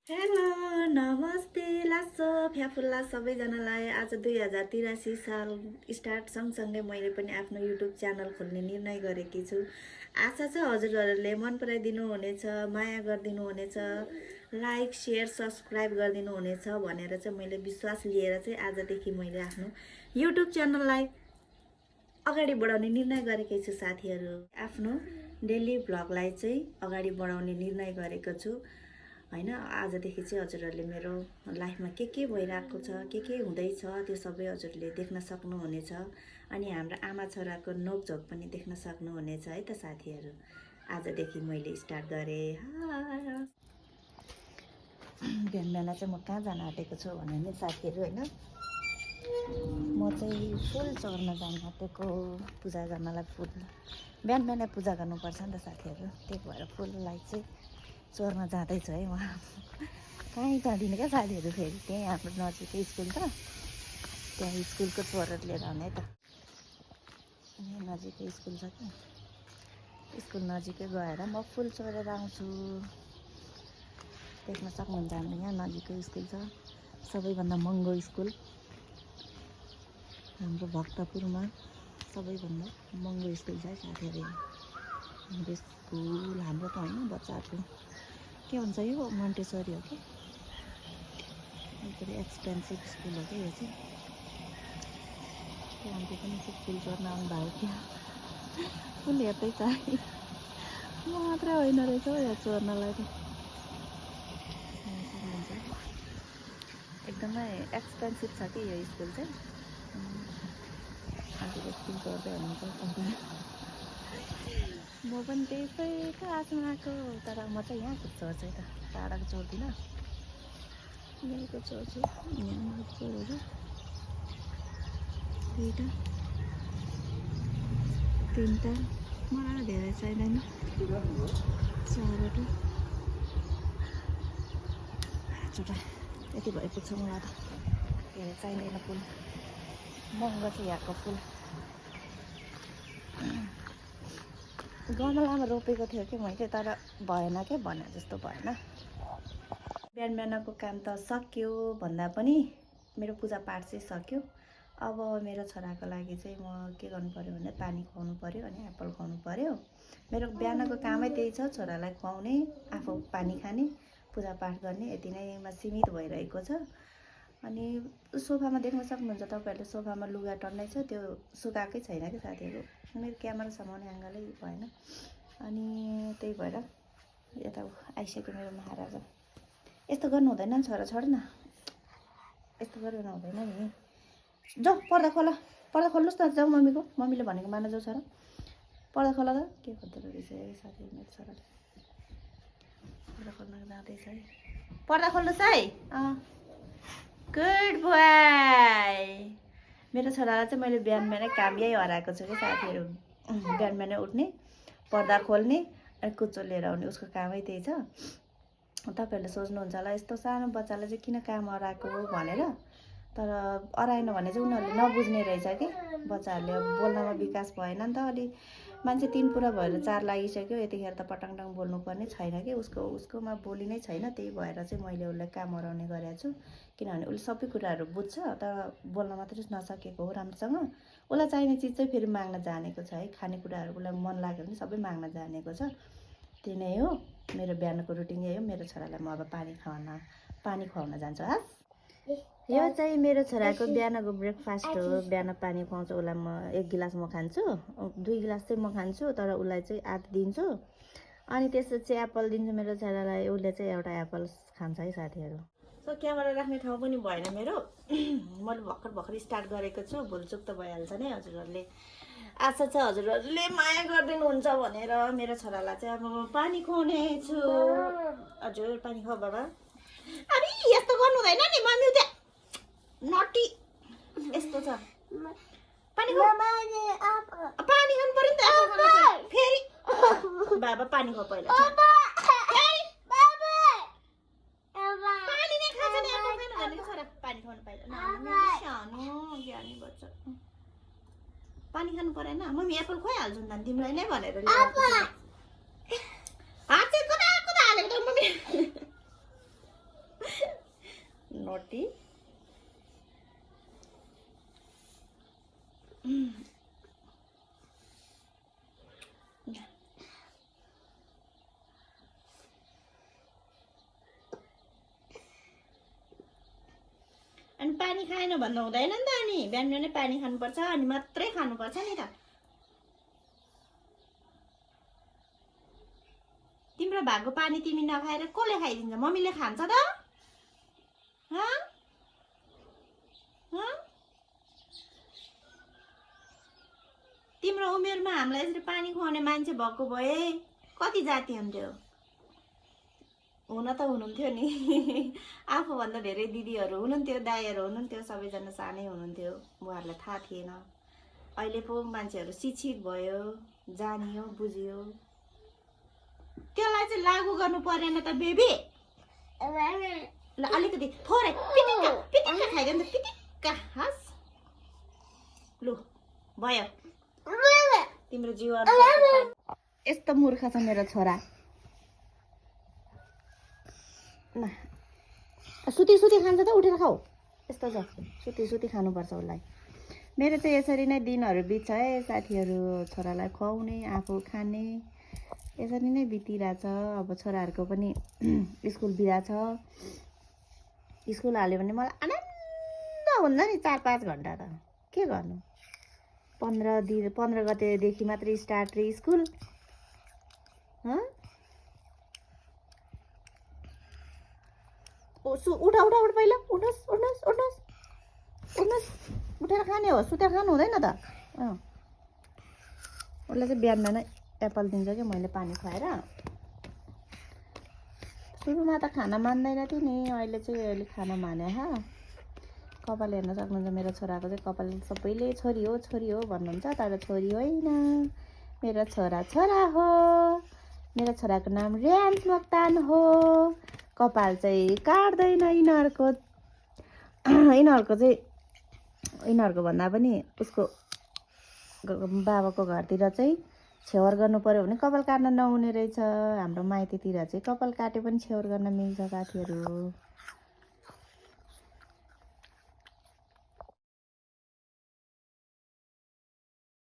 Hello नमस्ते लासो फ्याफुल्ला सबैजनालाई। आज 2083 साल स्टार्ट सँगसँगै मैले पनि आफ्नो युट्युब च्यानल खोल्ने निर्णय गरेकी छु। आशा छ हजुरहरूले मन पराइदिनु हुनेछ, माया गरिदिनु हुनेछ, लाइक सेयर सब्सक्राइब गरिदिनु हुनेछ भनेर चाहिँ मैले विश्वास लिएर चाहिँ आजदेखि मैले आफ्नो युट्युब च्यानललाई अगाडि बढाउने निर्णय गरेकी छु साथीहरू। आफ्नो डेली भ्लगलाई चाहिँ अगाडि बढाउने निर्णय गरेको छु हैन। आजदेखि चाहिँ हजुरहरूले मेरो लाइफमा के भइरहेको छ, के हुँदैछ त्यो सबै हजुरले देख्न सक्नुहुनेछ। अनि हाम्रो आमा छोराको नोकझोक पनि देख्न सक्नुहुनेछ है त साथीहरू। आजदेखि मैले स्टार्ट गरेँ। बिहान बिहान चाहिँ म कहाँ जान आँटेको छु भने नि साथीहरू हैन, म चाहिँ फुल चढ्न जान आँटेको। पूजा गर्नलाई फुल बिहान बिहान पूजा गर्नुपर्छ नि त साथीहरू, त्यही भएर फुललाई चाहिँ चोर्न जाँदैछु है। उहाँ कहीँ जाँदिनँ क्या साथीहरू, फेरि त्यहीँ हाम्रो नजिकै स्कुल त, त्यहाँ स्कुलको चोरेर लिएर आउने है त। यहाँ नजिकै स्कुल छ कि, स्कुल नजिकै गएर म फुल चोरेर आउँछु। देख्न सक्नुहुन्छ हाम्रो यहाँ नजिकै स्कुल छ, सबैभन्दा महँगो स्कुल हाम्रो भक्तपुरमा, सबैभन्दा महँगो स्कुल छ है साथीहरू। हाम्रो स्कुल हाम्रो त होइन, बच्चाहरूको के भन्छ यो मोन्टेसरी हो कि, एकदमै एक्सपेन्सिभ स्कुल हो कि यो चाहिँ। त्यो आन्टी पनि चाहिँ फुल चोर्न आउनुभएको थियो, फुल हेर्दैछ है। म मात्रै होइन रहेछ हौ यहाँ चोर्नलाई त। एकदमै एक्सपेन्सिभ छ कि यो स्कुल चाहिँ। आन्टीले फुल चोर्दै हुनुहुन्छ। म पनि त्यसैको आशमा आएको, तर म चाहिँ यहाँको चोर्छु है त, टाढाको चोर्दिनँ, यहाँको चोर्छु। यहाँ चोरहरू दुईवटा तिनवटा, मलाई धेरै चाहिँदैन, चारवटा पाँचवटा यति भए पुग्छ मलाई त, धेरै चाहिँदैन फुल। महँगो छ यहाँको फुल। गमलामा रोपेको थियो कि मैले, तर भएन क्या, भने जस्तो भएन। बिहान बिहानको काम त सक्यो भन्दा पनि मेरो पूजापाठ चाहिँ सक्यो। अब मेरो छोराको लागि चाहिँ म के गर्नु पऱ्यो भने पानी खुवाउनु पऱ्यो अनि एप्पल खुवाउनु पऱ्यो। मेरो बिहानको कामै त्यही छ, छोरालाई खुवाउने, आफू पानी खाने, पूजापाठ गर्ने, यति नैमा सीमित भइरहेको छ। अनि सोफामा देख्न सक्नुहुन्छ तपाईँहरूले, सोफामा लुगा टन्नै छ, त्यो सुकाएकै छैन कि साथीहरू। मेरो क्यामेरा समाउने एङ्गलै भएन, अनि त्यही भएर यता आइसक्यो मेरो महाराजा। यस्तो गर्नु हुँदैन नि छोरा, छोड न, यस्तो गर्नु हुँदैन नि। जाऊ पर्दा खोला, पर्दा खोल्नुहोस् न, जाऊ मम्मीले भनेको मान जाऊ छोरा, पर्दा खोला त। के गर्दो रहेछ है साथीहरू मेरो छोराले, पर्दा खोल्न जाँदैछ है। पर्दा खोल्नुहोस् है। Good boy. मेरो छोरालाई चाहिँ मैले बिहान बिहानै काम यही हराएको छु कि साथीहरू। बिहान बिहानै उठ्ने, पर्दा खोल्ने अनि कुचो लिएर आउने, उसको कामै त्यही छ। तपाईँहरूले सोच्नुहुन्छ होला यस्तो सानो बच्चालाई चाहिँ किन काम हराएको हो भनेर, तर अराएन भने चाहिँ उनीहरूले नबुझ्ने रहेछ कि। बच्चाहरूले अब बोल्नमा विकास भएन नि त, अलि मान्छे 3 पुरा भएर 4 लागिसक्यो, यतिखेर त पटाङटाङ बोल्नुपर्ने छैन कि, उसकोमा बोली नै छैन। त्यही भएर चाहिँ मैले उसलाई काम हराउने गरेको छु, किनभने उसले सबै कुराहरू बुझ्छ, तर बोल्न मात्रै नसकेको हो राम्रोसँग। उसलाई चाहिने चिज चाहिँ फेरि माग्न जानेको छ है, खानेकुराहरू उसलाई मन लाग्यो भने सबै माग्न जानेको छ। त्यही नै हो मेरो बिहानको रुटिन, यही हो। मेरो छोरालाई म अब पानी खुवाउन जान्छु। हस्, यो चाहिँ मेरो छोराको बिहानको ब्रेकफास्ट हो। बिहान पानी खुवाउँछु उसलाई, म 1 गिलास म खान्छु, 2 गिलास चाहिँ म खान्छु, तर उसलाई चाहिँ आधा दिन्छु। अनि त्यसपछि एप्पल दिन्छु मेरो छोरालाई, उसले चाहिँ एउटा एप्पल खान्छ है साथीहरू। सो क्यामेरा राख्ने ठाउँ पनि भएन मेरो, मैले भर्खर स्टार्ट गरेको छु, भुलचुक त भइहाल्छ नि हजुरहरूले। आशा छ हजुरहरूले माया गरिदिनुहुन्छ भनेर। मेरो छोरालाई चाहिँ अब पानी खुवाउने छु। हजुर पानी खुवा बाबा। अरे यस्तो गर्नु हुँदैन नि मम्मी, त्यहाँ नटी यस्तो छ। पानी खानु पर्यो नि त फेरि। बाबा पानी खुवा पहिला, पानी नै खान्छ नि, एप्पल खानु भने छोरा पानी खुवाउनु पाइँदैन। सानो ज्ञानी बच्चा, पानी खानु परेन मम्मी, एप्पल खुवाइहाल्छु नि तिमीलाई नै भनेर हात चाहिँ कता हालेको त मम्मी। नोटी अनि पानी खाएन भन्नु हुँदैन नि त अनि बिहान बिहानै पानी खानुपर्छ अनि मात्रै खानुपर्छ नि त तिम्रो भागको पानी तिमी नखाएर कसले खाइदिन्छ मम्मीले खान्छ त तिम्रो उमेरमा हामीलाई यसरी पानी खुवाउने मान्छे भएको भए कति जाति हुन्थ्यो हुन त हुनुहुन्थ्यो नि आफूभन्दा धेरै दिदीहरू हुनुहुन्थ्यो दाइहरू हुनुहुन्थ्यो सबैजना सानै हुनुहुन्थ्यो उहाँहरूलाई थाहा थिएन अहिले पो मान्छेहरू शिक्षित भयो जानियो बुझियो त्यसलाई चाहिँ लागू गर्नु परेन त बेबी ल अलिकति थोरै पिटिक्का पिटिक्का खाइदियो नि त पिटिक्का हस् लु भयो तिम्रो जीवन यस्तो मूर्ख छ मेरो छोरा सुती सुती खान्छ त उठेर खाऊ यस्तो छ सुती सुती खानुपर्छ उसलाई मेरो चाहिँ यसरी नै दिनहरू बित्छ है साथीहरू छोरालाई खुवाउने आफू खाने यसरी नै बितिरहेछ अब छोराहरूको पनि स्कुल बिदा छ स्कुल हाल्यो भने मलाई आनन्द हुन्छ नि 4-5 घन्टा त के गर्नु 15 गतेदेखि मात्रै स्टार्ट रे स्कुल उठा उठा उठ पहिला उठ्नुहोस् उठ्नुहोस् उठ्नुहोस् उठ्नुहोस् उठेर खाने हो सुतेर खानु हुँदैन त उसलाई चाहिँ बिहानमा नै एप्पल दिन्छ कि मैले पानी खुवाएर सुरुमा त खाना मान्दैन थियो नि अहिले चाहिँ अहिले खाना माने कपाल हेर्न सक्नुहुन्छ मेरो छोराको चाहिँ कपाल सबैले छोरी हो भन्नुहुन्छ तर छोरी होइन मेरो छोरा छोरा हो मेरो छोराको नाम रियान्स मोक्तान हो कपाल चाहिँ काट्दैन यिनीहरूको भन्दा पनि उसको बाबाको घरतिर चाहिँ छेवर गर्नु पर्यो भने कपाल काट्न नहुने रहेछ हाम्रो माइतीतिर चाहिँ कपाल काटे पनि छेवर गर्न मिल्छ साथीहरू